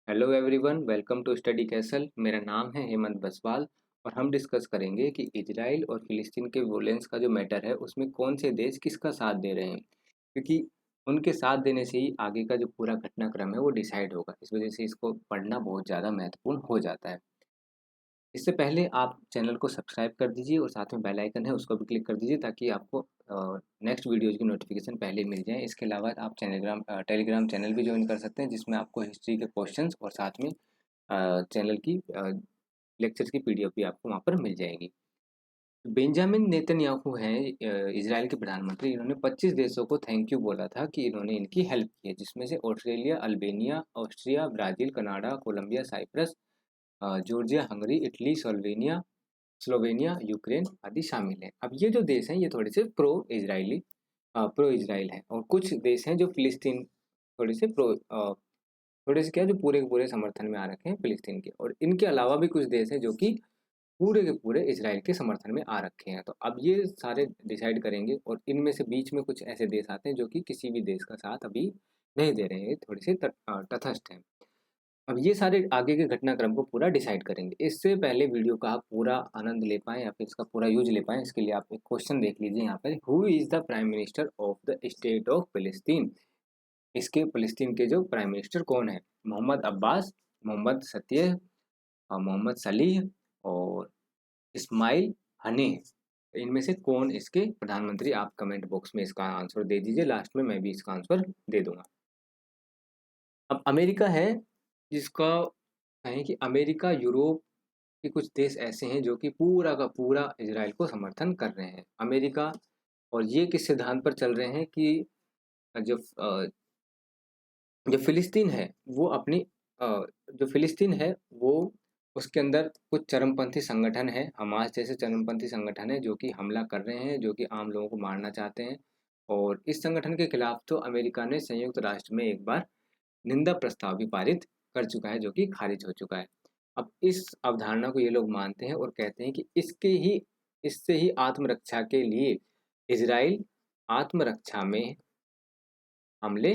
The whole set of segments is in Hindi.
Hello everyone, welcome to Study Castle. मेरा नाम है हेमंत बसवाल और हम डिस्कस करेंगे कि इजराइल और फिलिस्तीन के वोलेंस का जो मैटर है उसमें कौन से देश किसका साथ दे रहे हैं, क्योंकि उनके साथ देने से ही आगे का जो पूरा घटनाक्रम है वो डिसाइड होगा। इस वजह से इसको पढ़ना बहुत ज़्यादा महत्वपूर्ण हो जाता है। इससे पहले आप चैनल को सब्सक्राइब कर दीजिए और साथ में बेल आइकन है उसको भी क्लिक कर दीजिए ताकि आपको नेक्स्ट वीडियोज़ की नोटिफिकेशन पहले मिल जाए। इसके अलावा आप टेलीग्राम चैनल भी ज्वाइन कर सकते हैं जिसमें आपको हिस्ट्री के क्वेश्चंस और साथ में चैनल की लेक्चर्स की पीडीएफ भी आपको वहाँ पर मिल जाएगी। बेंजामिन नेतन्याहू हैं इजराइल के प्रधानमंत्री। इन्होंने 25 देशों को थैंक यू बोला था कि इन्होंने इनकी हेल्प की है, जिसमें से Australia, Albania, Austria, Brazil, Canada, Colombia, Cyprus, Georgia, Hungary, Italy, Slovenia, Ukraine आदि शामिल हैं। अब ये जो देश हैं ये थोड़े से प्रो इजराइल हैं और कुछ देश हैं जो फिलिस्तीन थोड़े से थोड़े से क्या जो पूरे के पूरे समर्थन में आ रखे हैं फिलिस्तीन के। और इनके अलावा भी कुछ देश हैं जो कि पूरे के पूरे इजराइल के समर्थन में आ रखे हैं। तो अब ये सारे डिसाइड करेंगे और इनमें से बीच में कुछ ऐसे देश आते हैं जो कि किसी भी देश का साथ अभी नहीं दे रहे हैं, थोड़े से तटस्थ हैं। अब ये सारे आगे के घटनाक्रम को पूरा डिसाइड करेंगे। इससे पहले वीडियो का आप पूरा आनंद ले पाएँ या फिर इसका पूरा यूज़ ले पाएँ, इसके लिए आप एक क्वेश्चन देख लीजिए यहाँ पर। Who is the prime minister of the state of फिलिस्तीन? इसके फिलिस्तीन के जो प्राइम मिनिस्टर कौन है? मोहम्मद अब्बास, मोहम्मद सत्यह, मोहम्मद सलीह और इस्माइल हनीह। तो इनमें से कौन इसके प्रधानमंत्री? आप कमेंट बॉक्स में इसका आंसर दे दीजिए। लास्ट में मैं भी इसका आंसर दे दूँगा। अब अमेरिका है जिसका कहें कि अमेरिका, यूरोप के कुछ देश ऐसे हैं जो कि पूरा का पूरा इजराइल को समर्थन कर रहे हैं। अमेरिका और ये किस सिद्धांत पर चल रहे हैं कि जो जो फिलिस्तीन है वो अपनी जो फिलिस्तीन है वो उसके अंदर कुछ चरमपंथी संगठन है, हमास जैसे चरमपंथी संगठन है जो कि हमला कर रहे हैं, जो कि आम लोगों को मारना चाहते हैं। और इस संगठन के खिलाफ तो अमेरिका ने संयुक्त राष्ट्र में एक बार निंदा प्रस्ताव भी पारित कर चुका है जो कि खारिज हो चुका है। अब इस अवधारणा को ये लोग मानते हैं और कहते हैं कि इससे ही आत्मरक्षा के लिए इजराइल आत्मरक्षा में हमले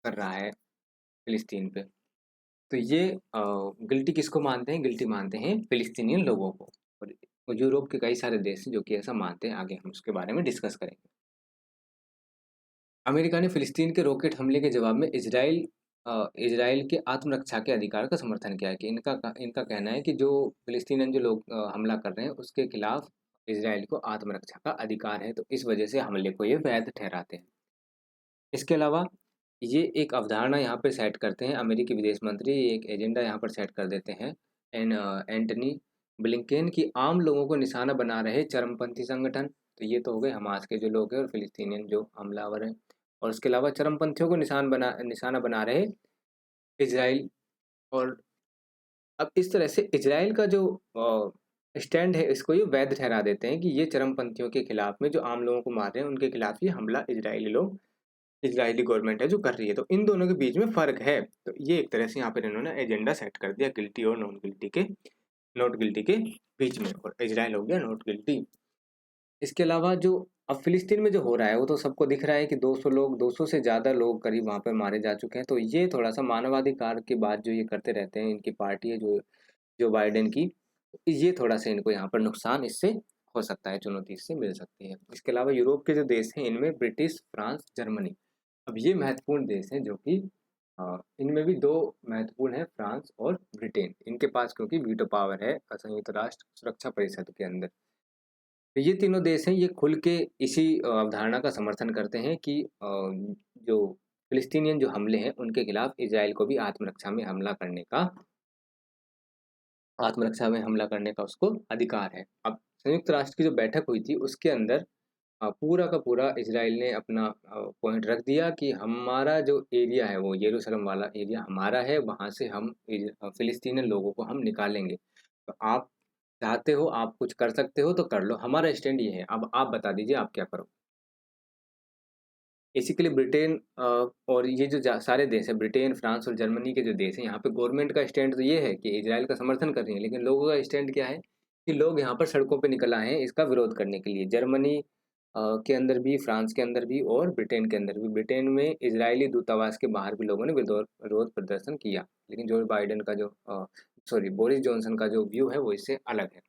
कर रहा है फिलिस्तीन पे। तो ये गिल्टी किसको मानते हैं? गिल्टी मानते हैं फिलिस्तीनियन लोगों को। और यूरोप के कई सारे देश हैं जो कि ऐसा मानते हैं। आगे हम उसके बारे में डिस्कस करेंगे। अमेरिका ने फिलिस्तीन के रॉकेट हमले के जवाब में इजराइल के आत्मरक्षा के अधिकार का समर्थन किया है कि इनका कहना है कि जो फिलिस्तीनियन जो लोग हमला कर रहे हैं उसके खिलाफ इजराइल को आत्मरक्षा का अधिकार है, तो इस वजह से हमले को ये वैध ठहराते हैं। इसके अलावा ये एक अवधारणा यहाँ पे सेट करते हैं अमेरिकी विदेश मंत्री, एक एजेंडा यहाँ पर सेट कर देते हैं एंटनी ब्लिंकेन की आम लोगों को निशाना बना रहे चरमपंथी संगठन। तो ये तो हो गए हमास के जो लोग हैं और फिलिस्तीनियन जो हमलावर हैं। और उसके अलावा चरमपंथियों को निशाना बना रहे इजराइल। और अब इस तरह से इजराइल का जो स्टैंड है इसको ये वैध ठहरा देते हैं कि ये चरमपंथियों के खिलाफ में जो आम लोगों को मार रहे हैं उनके खिलाफ ही हमला इजरायली गवर्नमेंट है जो कर रही है। तो इन दोनों के बीच में फ़र्क है। तो ये एक तरह से यहाँ पर इन्होंने एजेंडा सेट कर दिया गिल्टी और नॉट गिल्टी के बीच में, और इजराइल हो गया नॉट गिल्टी। इसके अलावा जो अब फ़िलिस्तीन में जो हो रहा है वो तो सबको दिख रहा है कि 200 से ज़्यादा लोग करीब वहाँ पे मारे जा चुके हैं। तो ये थोड़ा-सा मानवाधिकार की बात जो ये करते रहते हैं, इनकी पार्टी है जो बाइडेन की, ये थोड़ा-सा इनको यहाँ पर नुकसान इससे हो सकता है, चुनौती इससे मिल सकती है। इसके अलावा यूरोप के जो देश हैं इनमें ब्रिटिश, फ्रांस, जर्मनी। अब ये महत्वपूर्ण देश हैं जो कि इनमें भी 2 महत्वपूर्ण हैं, फ्रांस और ब्रिटेन। इनके पास क्योंकि वीटो पावर है संयुक्त राष्ट्र सुरक्षा परिषद के अंदर। तो ये तीनों देश हैं, ये खुल के इसी अवधारणा का समर्थन करते हैं कि जो फिलिस्तीनियन जो हमले हैं उनके खिलाफ इजराइल को भी आत्मरक्षा में हमला करने का उसको अधिकार है। अब संयुक्त राष्ट्र की जो बैठक हुई थी उसके अंदर पूरा का पूरा इजराइल ने अपना पॉइंट रख दिया कि हमारा जो एरिया है वो यरूशलेम वाला एरिया हमारा है, वहाँ से हम फिलिस्तीनी लोगों को हम निकालेंगे। तो आप चाहते हो, आप कुछ कर सकते हो तो कर लो, हमारा स्टैंड ये है। अब आप बता दीजिए आप क्या करो। इसी के लिए ब्रिटेन और ये जो सारे देश हैं, ब्रिटेन, फ्रांस और जर्मनी के जो देश हैं, यहाँ पे गवर्नमेंट का स्टैंड तो ये है कि इजराइल का समर्थन कर रही है, लेकिन लोगों का स्टैंड क्या है कि लोग यहाँ पर सड़कों पे निकल आए हैं इसका विरोध करने के लिए। जर्मनी के अंदर भी, फ्रांस के अंदर भी और ब्रिटेन के अंदर भी। ब्रिटेन में इजरायली दूतावास के बाहर भी लोगों ने विरोध प्रदर्शन किया, लेकिन जो बाइडेन का जो बोरिस जॉनसन का जो व्यू है वो इससे अलग है।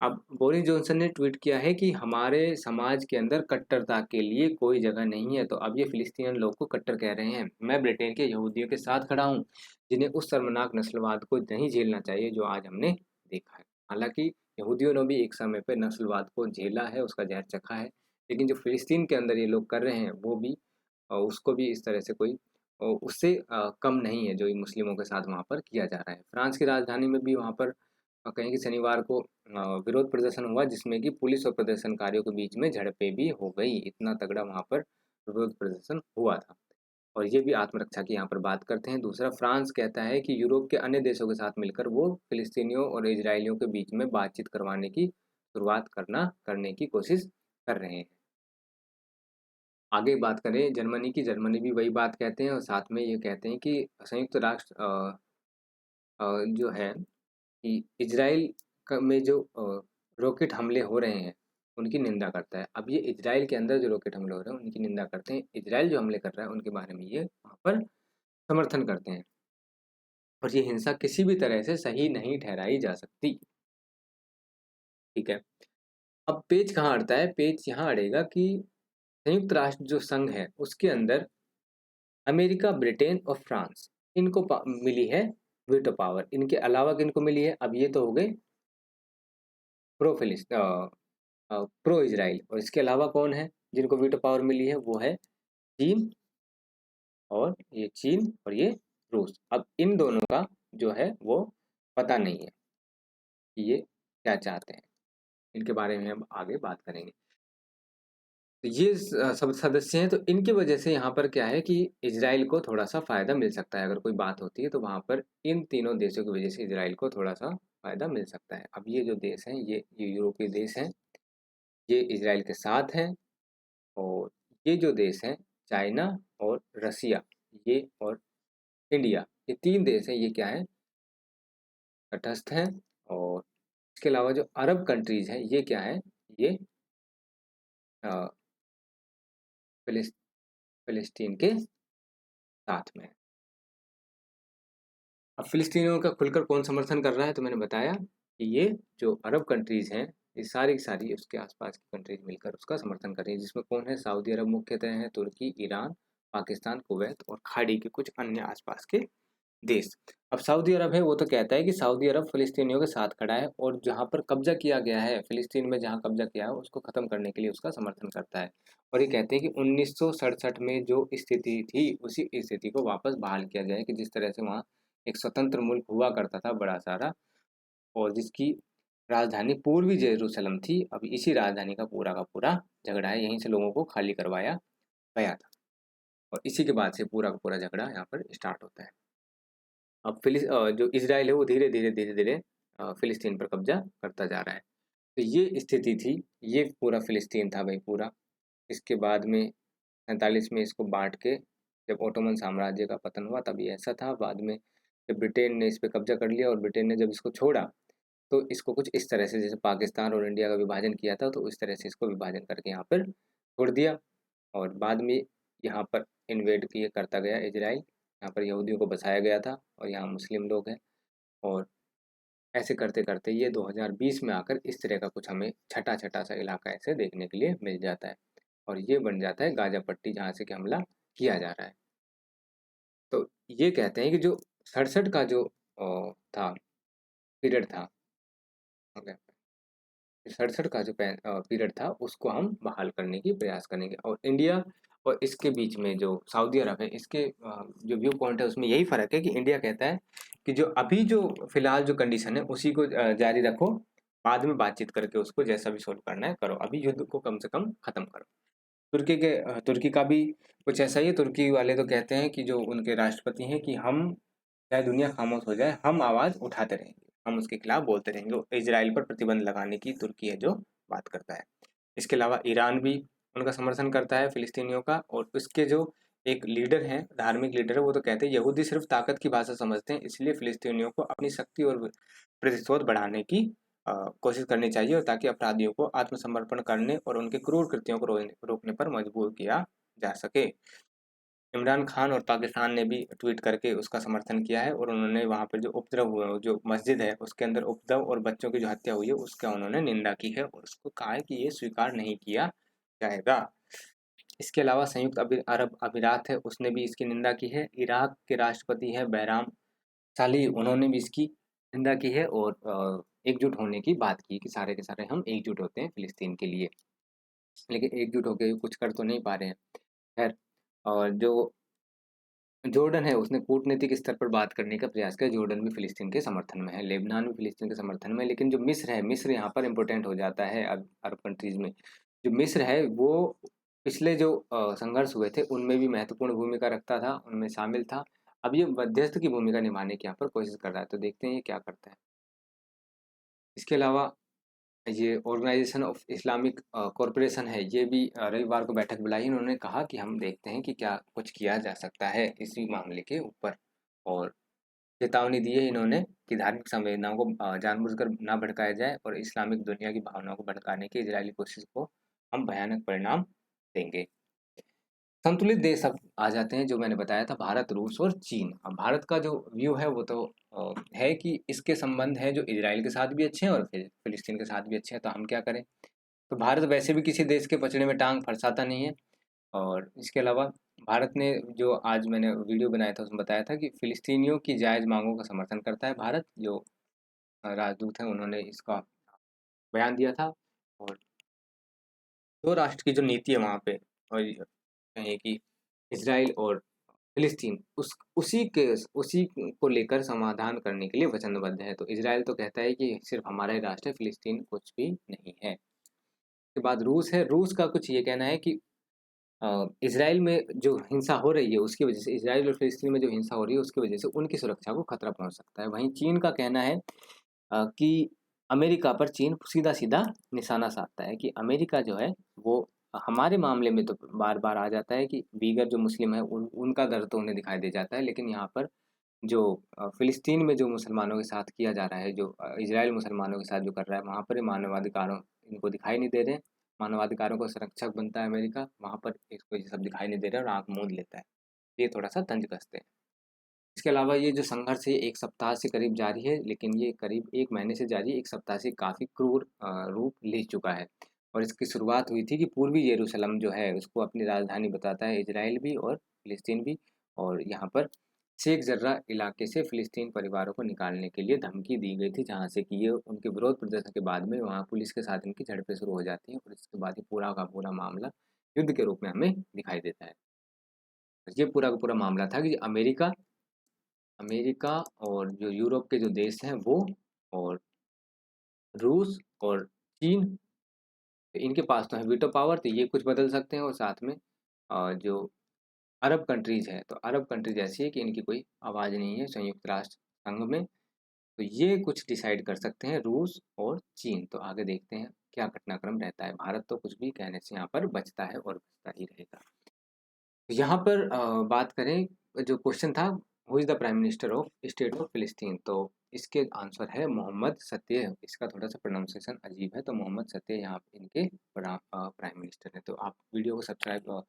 अब बोरिस जॉनसन ने ट्वीट किया है कि हमारे समाज के अंदर कट्टरता के लिए कोई जगह नहीं है। तो अब ये फिलिस्तीनियन लोग को कट्टर कह रहे हैं। मैं ब्रिटेन के यहूदियों के साथ खड़ा हूँ, जिन्हें उस शर्मनाक नस्लवाद को नहीं झेलना चाहिए जो आज हमने देखा है। हालांकि यहूदियों ने भी एक समय पर नस्लवाद को झेला है, उसका जहर चखा है, लेकिन जो फिलिस्तीन के अंदर ये लोग कर रहे हैं वो भी उसको भी इस तरह से कोई उससे कम नहीं है जो ये मुस्लिमों के साथ वहाँ पर किया जा रहा है। फ्रांस की राजधानी में भी वहाँ पर कहीं कि शनिवार को विरोध प्रदर्शन हुआ, जिसमें कि पुलिस और प्रदर्शनकारियों के बीच में झड़पें भी हो गई। इतना तगड़ा वहाँ पर विरोध प्रदर्शन हुआ था। और ये भी आत्मरक्षा की यहाँ पर बात करते हैं। दूसरा, फ्रांस कहता है कि यूरोप के अन्य देशों के साथ मिलकर वो फिलिस्तीनियों और इजरायलियों के बीच में बातचीत करवाने की शुरुआत करने की कोशिश कर रहे हैं। आगे बात करें जर्मनी की, जर्मनी भी वही बात कहते हैं और साथ में ये कहते हैं कि संयुक्त राष्ट्र जो है कि इजराइल में जो रॉकेट हमले हो रहे हैं उनकी निंदा करता है। अब ये इजराइल के अंदर जो रॉकेट हमले हो रहे हैं उनकी निंदा करते हैं, इजराइल जो हमले कर रहा है उनके बारे में ये वहाँ पर समर्थन करते हैं। और ये हिंसा किसी भी तरह से सही नहीं ठहराई जा सकती। ठीक है, अब पेच कहाँ अड़ता है? पेच यहाँ अड़ेगा कि संयुक्त राष्ट्र जो संघ है उसके अंदर अमेरिका, ब्रिटेन और फ्रांस, इनको मिली है वीटो पावर। इनके अलावा किनको मिली है? अब ये तो हो गए प्रो फिलिस्ट प्रो इजराइल। और इसके अलावा कौन है जिनको वीटो पावर मिली है? वो है चीन, और ये चीन और ये रूस। अब इन दोनों का जो है वो पता नहीं है कि ये क्या चाहते हैं। इनके बारे में हम आगे बात करेंगे। तो ये सब सदस्य हैं, तो इनकी वजह से यहाँ पर क्या है कि इजराइल को थोड़ा सा फायदा मिल सकता है। अगर कोई बात होती है तो वहाँ पर इन तीनों देशों की वजह से इजराइल को थोड़ा सा फायदा मिल सकता है। अब ये जो देश हैं ये यूरोपीय देश हैं, ये इजराइल के साथ हैं। और ये जो देश हैं चाइना और रसिया, ये और इंडिया, ये तीन देश हैं, ये क्या है? तटस्थ हैं। और इसके अलावा जो अरब कंट्रीज हैं ये क्या है? ये अ, फिलिस्तीन के साथ में है। अब फिलिस्तीनियों का खुलकर कौन समर्थन कर रहा है? तो मैंने बताया कि ये जो अरब कंट्रीज हैं ये सारी की सारी उसके आसपास की कंट्रीज मिलकर उसका समर्थन कर रही है, जिसमें कौन है? सऊदी अरब मुख्यतः है, तुर्की, ईरान, पाकिस्तान, कुवैत और खाड़ी के कुछ अन्य आसपास के देश। अब सऊदी अरब है वो तो कहता है कि सऊदी अरब फिलिस्तीनियों के साथ खड़ा है और जहाँ पर कब्जा किया गया है फिलिस्तीन में, जहाँ कब्जा किया है उसको खत्म करने के लिए उसका समर्थन करता है। और ये कहते हैं कि 1967 में जो स्थिति थी उसी स्थिति को वापस बहाल किया जाए, कि जिस तरह से वहाँ एक स्वतंत्र मुल्क हुआ करता था बड़ा सारा, और जिसकी राजधानी पूर्वी जेरूसलम थी। अब इसी राजधानी का पूरा झगड़ा है, यहीं से लोगों को खाली करवाया गया था और इसी के बाद से पूरा का पूरा झगड़ा यहाँ पर स्टार्ट होता है। अब जो इजराइल है वो धीरे धीरे धीरे धीरे फिलिस्तीन पर कब्जा करता जा रहा है। तो ये स्थिति थी, ये पूरा फिलिस्तीन था भाई पूरा। इसके बाद में 47 में इसको बांट के जब ओटोमन साम्राज्य का पतन हुआ तब ये ऐसा था। बाद में जब ब्रिटेन ने इस पे कब्जा कर लिया और ब्रिटेन ने जब इसको छोड़ा तो इसको कुछ इस तरह से, जैसे पाकिस्तान और इंडिया का विभाजन किया था तो इस तरह से इसको विभाजन करके यहाँ पर छोड़ दिया। और बाद में यहाँ पर इन्वेड किए करता गया इजराइल, यहाँ पर यहूदियों को बसाया गया था और यहाँ मुस्लिम लोग हैं। और ऐसे करते करते ये 2020 में आकर इस तरह का कुछ हमें छटा छटा सा इलाका ऐसे देखने के लिए मिल जाता है और ये बन जाता है गाजा पट्टी, जहाँ से कि हमला किया जा रहा है। तो ये कहते हैं कि जो 67 का जो था पीरियड था, ओके, 67 का जो पीरियड था उसको हम बहाल करने की प्रयास करेंगे। और इंडिया और इसके बीच में जो सऊदी अरब है इसके जो व्यू पॉइंट है उसमें यही फ़र्क है कि इंडिया कहता है कि जो अभी जो फ़िलहाल जो कंडीशन है उसी को जारी रखो, बाद में बातचीत करके उसको जैसा भी सॉल्व करना है करो, अभी युद्ध को कम से कम ख़त्म करो। तुर्की का भी कुछ ऐसा ही है। तुर्की वाले तो कहते हैं कि जो उनके राष्ट्रपति हैं कि हम, चाहे दुनिया खामोश हो जाए, हम आवाज़ उठाते रहेंगे, हम उसके खिलाफ बोलते रहेंगे। इजराइल पर प्रतिबंध लगाने की तुर्की है जो बात करता है। इसके अलावा ईरान भी उनका समर्थन करता है फिलिस्तीनियों का। और उसके जो एक लीडर हैं, धार्मिक लीडर है, वो तो कहते हैं यहूदी सिर्फ ताकत की भाषा समझते हैं, इसलिए फिलिस्तीनियों को अपनी शक्ति और प्रतिशोध बढ़ाने की कोशिश करनी चाहिए और ताकि अपराधियों को आत्मसमर्पण करने और उनके क्रूर कृत्यों को रोकने पर मजबूर किया जा सके। इमरान खान और पाकिस्तान ने भी ट्वीट करके उसका समर्थन किया है और उन्होंने वहाँ पर जो उपद्रव हुआ है, जो मस्जिद है उसके अंदर उपद्रव और बच्चों की जो हत्या हुई है उसका उन्होंने निंदा की है और उसको कहा है कि ये स्वीकार नहीं किया जाएगा। इसके अलावा संयुक्त अरब अमीरात है, उसने भी इसकी निंदा की है। इराक के राष्ट्रपति है बहराम साली, उन्होंने भी इसकी निंदा की है और एकजुट होने की बात की कि सारे के सारे हम एकजुट होते हैं फिलिस्तीन के लिए। लेकिन एकजुट होके कुछ कर तो नहीं पा रहे हैं। खैर, और जो जॉर्डन है उसने कूटनीतिक स्तर पर बात करने का प्रयास किया। जॉर्डन भी फिलिस्तीन के समर्थन में है, लेबनान भी फिलिस्तीन के समर्थन में है। लेकिन जो मिस्र है, मिस्र यहाँ पर इम्पोर्टेंट हो जाता है अरब कंट्रीज में। जो मिस्र है वो पिछले जो संघर्ष हुए थे उनमें भी महत्वपूर्ण भूमिका रखता था, उनमें शामिल था। अब ये मध्यस्थ की भूमिका निभाने की यहाँ पर कोशिश कर रहा है, तो देखते हैं ये क्या करता है। इसके अलावा ये ऑर्गेनाइजेशन ऑफ इस्लामिक कॉरपोरेशन है, ये भी रविवार को बैठक बुलाई। इन्होंने कहा कि हम देखते हैं कि क्या कुछ किया जा सकता है इसी मामले के ऊपर, और चेतावनी दी है इन्होंने कि धार्मिक संवेदनाओं को जानबूझकर ना भड़काया जाए और इस्लामिक दुनिया की भावनाओं को भड़काने की इजरायली कोशिश को हम भयानक परिणाम देंगे। संतुलित देश अब आ जाते हैं, जो मैंने बताया था, भारत, रूस और चीन। अब भारत का जो व्यू है वो तो है कि इसके संबंध हैं जो इजराइल के साथ भी अच्छे हैं और फिलिस्तीन के साथ भी अच्छे हैं, तो हम क्या करें। तो भारत वैसे भी किसी देश के पचड़े में टांग फंसाता नहीं है। और इसके अलावा भारत ने, जो आज मैंने वीडियो बनाया था उसमें बताया था कि फिलिस्तीनियों की जायज़ मांगों का समर्थन करता है भारत। जो राजदूत हैं उन्होंने इसका बयान दिया था। और दो राष्ट्र की जो नीति है वहाँ पे, और कहें कि इसराइल और फिलिस्तीन उसी को लेकर समाधान करने के लिए वचनबद्ध है। तो इसराइल तो कहता है कि सिर्फ हमारा ही राष्ट्र है, फिलिस्तीन कुछ भी नहीं है। उसके बाद रूस है, रूस का कुछ ये कहना है कि इसराइल में जो हिंसा हो रही है उसकी वजह से, इसराइल और फिलिस्तीन में जो हिंसा हो रही है उसकी वजह से उनकी सुरक्षा को खतरा पहुंच सकता है। वहीं चीन का कहना है कि अमेरिका पर चीन सीधा-सीधा निशाना साधता है कि अमेरिका जो है वो हमारे मामले में तो बार-बार आ जाता है कि दीगर जो मुस्लिम है उनका दर्द तो उन्हें दिखाई दे जाता है, लेकिन यहाँ पर जो फ़िलिस्तीन में जो मुसलमानों के साथ किया जा रहा है, जो इज़राइल मुसलमानों के साथ जो कर रहा है, वहाँ पर ये मानवाधिकारों इनको दिखाई नहीं दे रहे। मानवाधिकारों का संरक्षक बनता है अमेरिका, वहाँ पर इसको ये सब दिखाई नहीं दे रहा है और आँख मूंद लेता है। ये थोड़ा-सा तंज कसते हैं। इसके अलावा ये जो संघर्ष है 1 सप्ताह से करीब जारी है, लेकिन ये करीब 1 महीने से जारी है, 1 सप्ताह से काफ़ी क्रूर रूप ले चुका है। और इसकी शुरुआत हुई थी कि पूर्वी यरूशलेम जो है उसको अपनी राजधानी बताता है इज़राइल भी और फ़िलिस्तीन भी, और यहाँ पर शेख जर्रा इलाके से फ़िलिस्तीन परिवारों को निकालने के लिए धमकी दी गई थी, जहाँ से कि ये उनके विरोध प्रदर्शन के बाद में वहाँ पुलिस के साथ इनकी झड़पें शुरू हो जाती हैं और इसके बाद ये पूरा का पूरा मामला युद्ध के रूप में हमें दिखाई देता है। ये पूरा का पूरा मामला था कि अमेरिका अमेरिका और जो यूरोप के जो देश हैं वो, और रूस और चीन, इनके पास तो है वीटो पावर, तो ये कुछ बदल सकते हैं। और साथ में जो अरब कंट्रीज़ हैं, तो अरब कंट्रीज़ ऐसी है कि इनकी कोई आवाज़ नहीं है संयुक्त राष्ट्र संघ में, तो ये कुछ डिसाइड कर सकते हैं रूस और चीन। तो आगे देखते हैं क्या घटनाक्रम रहता है। भारत तो कुछ भी कहने से यहाँ पर बचता है और बचता ही रहेगा। यहाँ पर बात करें, जो क्वेश्चन था, who is the prime minister of state of फिलिस्तीन, तो इसके आंसर है मोहम्मद सत्य। इसका थोड़ा सा प्रोनाउंसिएशन अजीब है, तो मोहम्मद सत्य यहाँ पे इनके प्राइम मिनिस्टर हैं। तो आप वीडियो को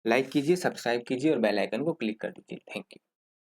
लाइक कीजिए, सब्सक्राइब कीजिए और बेल आइकन को क्लिक कर दीजिए। Thank you.